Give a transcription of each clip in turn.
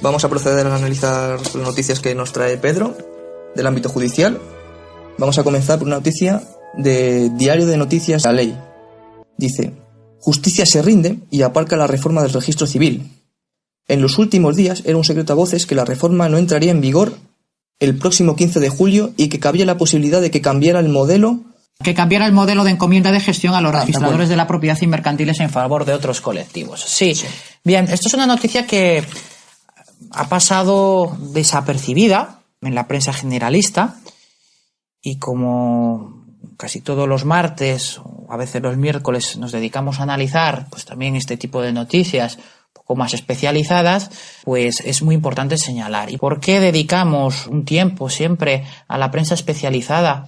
Vamos a proceder a analizar las noticias que nos trae Pedro del ámbito judicial. Vamos a comenzar por una noticia de Diario de Noticias La Ley. Dice: Justicia se rinde y aparca la reforma del registro civil. En los últimos días era un secreto a voces que la reforma no entraría en vigor el próximo 15 de julio y que cabía la posibilidad de que cambiara el modelo de encomienda de gestión a los registradores de la propiedad y mercantiles en favor de otros colectivos. Sí. Bien, esto es una noticia que ha pasado desapercibida en la prensa generalista y como casi todos los martes o a veces los miércoles nos dedicamos a analizar pues también este tipo de noticias un poco más especializadas, pues es muy importante señalar. ¿Y por qué dedicamos un tiempo siempre a la prensa especializada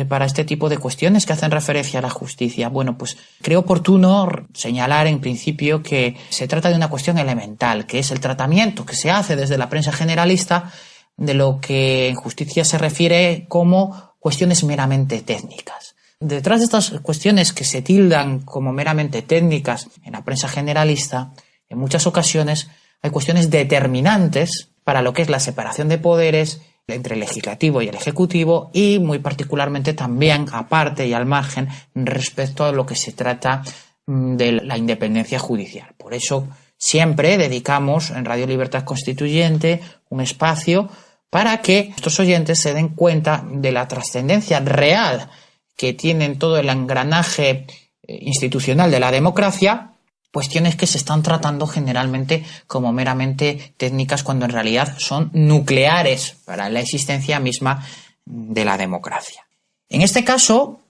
para este tipo de cuestiones que hacen referencia a la justicia? Bueno, pues creo oportuno señalar en principio que se trata de una cuestión elemental, que es el tratamiento que se hace desde la prensa generalista de lo que en justicia se refiere como cuestiones meramente técnicas. Detrás de estas cuestiones que se tildan como meramente técnicas en la prensa generalista, en muchas ocasiones hay cuestiones determinantes para lo que es la separación de poderes entre el legislativo y el ejecutivo y muy particularmente también aparte y al margen respecto a lo que se trata de la independencia judicial. Por eso siempre dedicamos en Radio Libertad Constituyente un espacio para que estos oyentes se den cuenta de la trascendencia real que tienen todo el engranaje institucional de la democracia, cuestiones que se están tratando generalmente como meramente técnicas cuando en realidad son nucleares para la existencia misma de la democracia. En este caso,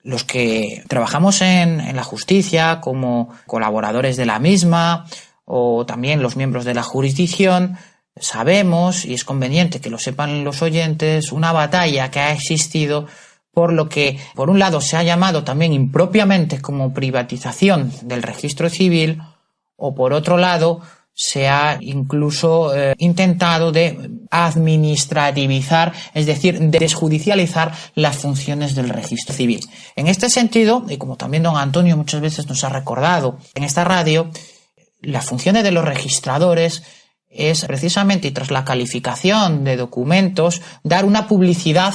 los que trabajamos en la justicia como colaboradores de la misma o también los miembros de la jurisdicción, sabemos, y es conveniente que lo sepan los oyentes, una batalla que ha existido por lo que, por un lado, se ha llamado también impropiamente como privatización del registro civil, o por otro lado, se ha incluso intentado de administrativizar, es decir, de desjudicializar las funciones del registro civil. En este sentido, y como también don Antonio muchas veces nos ha recordado en esta radio, las funciones de los registradores es precisamente, y tras la calificación de documentos, dar una publicidad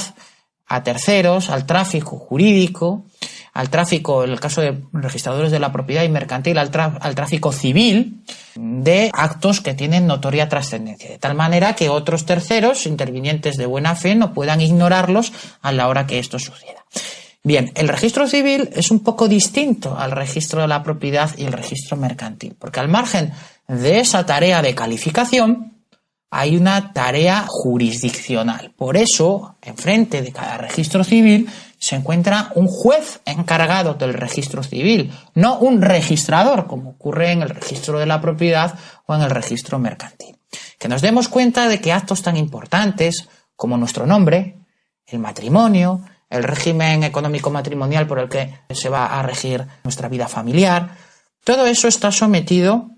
a terceros, al tráfico jurídico, al tráfico, en el caso de registradores de la propiedad y mercantil, al tráfico civil de actos que tienen notoria trascendencia, de tal manera que otros terceros, intervinientes de buena fe, no puedan ignorarlos a la hora que esto suceda. Bien, el registro civil es un poco distinto al registro de la propiedad y el registro mercantil, porque al margen de esa tarea de calificación, hay una tarea jurisdiccional. Por eso, enfrente de cada registro civil se encuentra un juez encargado del registro civil, no un registrador, como ocurre en el registro de la propiedad o en el registro mercantil. Que nos demos cuenta de que actos tan importantes como nuestro nombre, el matrimonio, el régimen económico matrimonial por el que se va a regir nuestra vida familiar, todo eso está sometido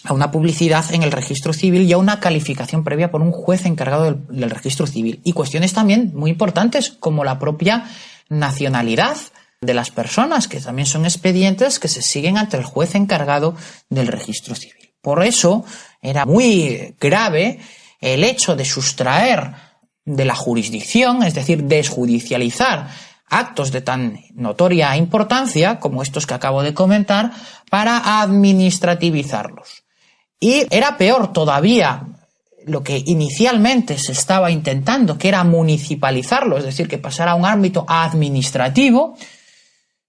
a una publicidad en el registro civil y a una calificación previa por un juez encargado del registro civil. Y cuestiones también muy importantes como la propia nacionalidad de las personas, que también son expedientes que se siguen ante el juez encargado del registro civil. Por eso era muy grave el hecho de sustraer de la jurisdicción, es decir, desjudicializar actos de tan notoria importancia como estos que acabo de comentar para administrativizarlos. Y era peor todavía lo que inicialmente se estaba intentando, que era municipalizarlo, es decir, que pasara a un ámbito administrativo,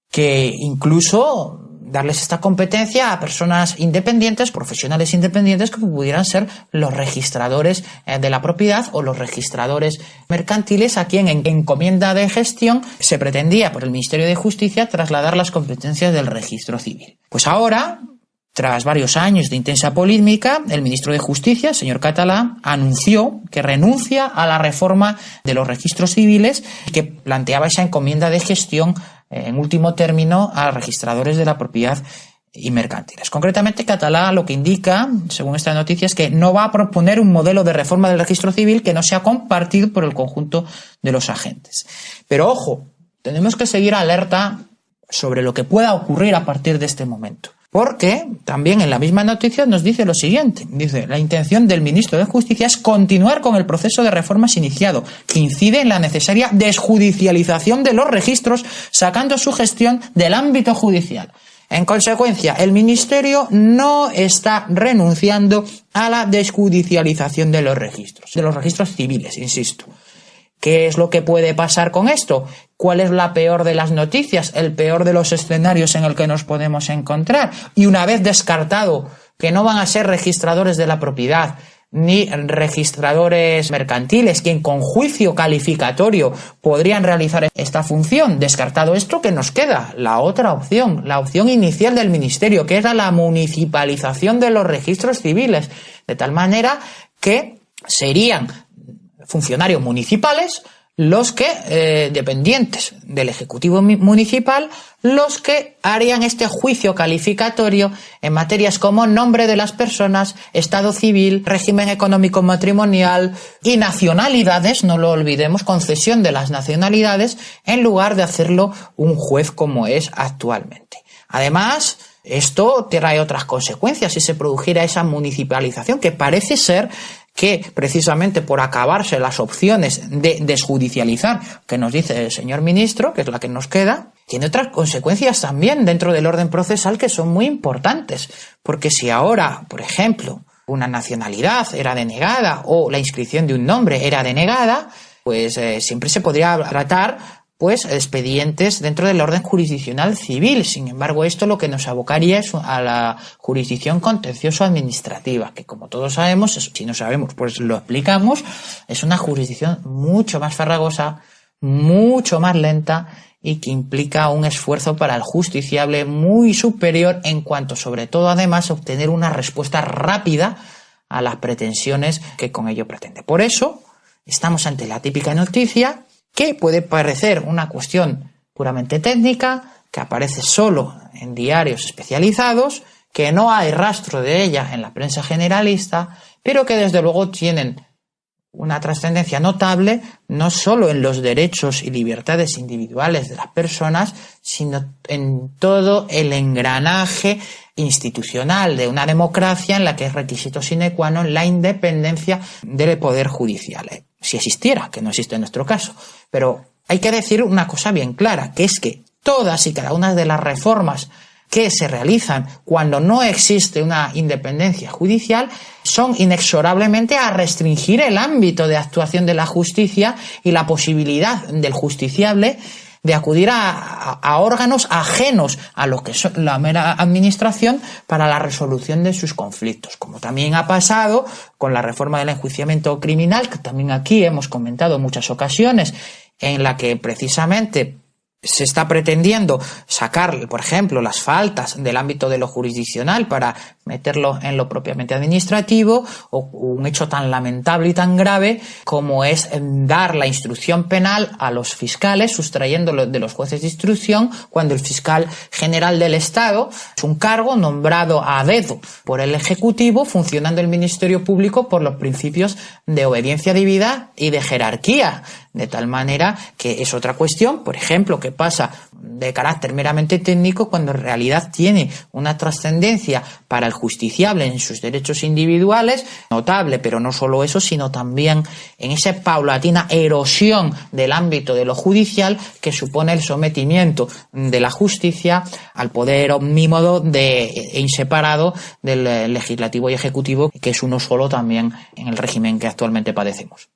que incluso darles esta competencia a personas independientes, profesionales independientes, que pudieran ser los registradores de la propiedad o los registradores mercantiles, a quien en encomienda de gestión se pretendía por el Ministerio de Justicia trasladar las competencias del registro civil. Pues ahora, tras varios años de intensa polémica, el ministro de Justicia, el señor Catalá, anunció que renuncia a la reforma de los registros civiles que planteaba esa encomienda de gestión en último término a registradores de la propiedad y mercantiles. Concretamente, Catalá lo que indica, según esta noticia, es que no va a proponer un modelo de reforma del registro civil que no sea compartido por el conjunto de los agentes. Pero ojo, tenemos que seguir alerta sobre lo que pueda ocurrir a partir de este momento. Porque también en la misma noticia nos dice lo siguiente. Dice, la intención del ministro de Justicia es continuar con el proceso de reformas iniciado, que incide en la necesaria desjudicialización de los registros, sacando su gestión del ámbito judicial. En consecuencia, el Ministerio no está renunciando a la desjudicialización de los registros civiles, insisto. ¿Qué es lo que puede pasar con esto? ¿Cuál es la peor de las noticias? El peor de los escenarios en el que nos podemos encontrar. Y una vez descartado que no van a ser registradores de la propiedad ni registradores mercantiles quien con juicio calificatorio podrían realizar esta función, descartado esto, ¿qué nos queda? La otra opción, la opción inicial del Ministerio, que era la municipalización de los registros civiles, de tal manera que serían funcionarios municipales los que, dependientes del Ejecutivo Municipal, los que harían este juicio calificatorio en materias como nombre de las personas, estado civil, régimen económico matrimonial y nacionalidades, no lo olvidemos, concesión de las nacionalidades, en lugar de hacerlo un juez como es actualmente. Además, esto trae otras consecuencias si se produjera esa municipalización, que parece ser que precisamente por acabarse las opciones de desjudicializar, que nos dice el señor ministro, que es la que nos queda, tiene otras consecuencias también dentro del orden procesal que son muy importantes. Porque si ahora, por ejemplo, una nacionalidad era denegada o la inscripción de un nombre era denegada, pues siempre se podría tratar expedientes dentro del orden jurisdiccional civil. Sin embargo, esto lo que nos abocaría es a la jurisdicción contencioso-administrativa, que como todos sabemos, si no sabemos, pues lo explicamos, es una jurisdicción mucho más farragosa, mucho más lenta y que implica un esfuerzo para el justiciable muy superior en cuanto, sobre todo, además, obtener una respuesta rápida a las pretensiones que con ello pretende. Por eso, estamos ante la típica noticia que puede parecer una cuestión puramente técnica, que aparece solo en diarios especializados, que no hay rastro de ella en la prensa generalista, pero que desde luego tienen una trascendencia notable no solo en los derechos y libertades individuales de las personas, sino en todo el engranaje institucional de una democracia en la que es requisito sine qua non la independencia del poder judicial. Si existiera, que no existe en nuestro caso. Pero hay que decir una cosa bien clara, que es que todas y cada una de las reformas que se realizan cuando no existe una independencia judicial son inexorablemente a restringir el ámbito de actuación de la justicia y la posibilidad del justiciable de acudir a órganos ajenos a lo que es la mera administración para la resolución de sus conflictos, como también ha pasado con la reforma del enjuiciamiento criminal, que también aquí hemos comentado en muchas ocasiones, en la que precisamente se está pretendiendo sacar, por ejemplo, las faltas del ámbito de lo jurisdiccional para meterlo en lo propiamente administrativo, o un hecho tan lamentable y tan grave como es dar la instrucción penal a los fiscales, sustrayéndolo de los jueces de instrucción, cuando el fiscal general del Estado es un cargo nombrado a dedo por el Ejecutivo, funcionando el Ministerio Público por los principios de obediencia debida y de jerarquía. De tal manera que es otra cuestión, por ejemplo, que pasa de carácter meramente técnico cuando en realidad tiene una trascendencia para el justiciable en sus derechos individuales notable, pero no solo eso, sino también en esa paulatina erosión del ámbito de lo judicial que supone el sometimiento de la justicia al poder omnímodo e inseparado del legislativo y ejecutivo, que es uno solo también en el régimen que actualmente padecemos.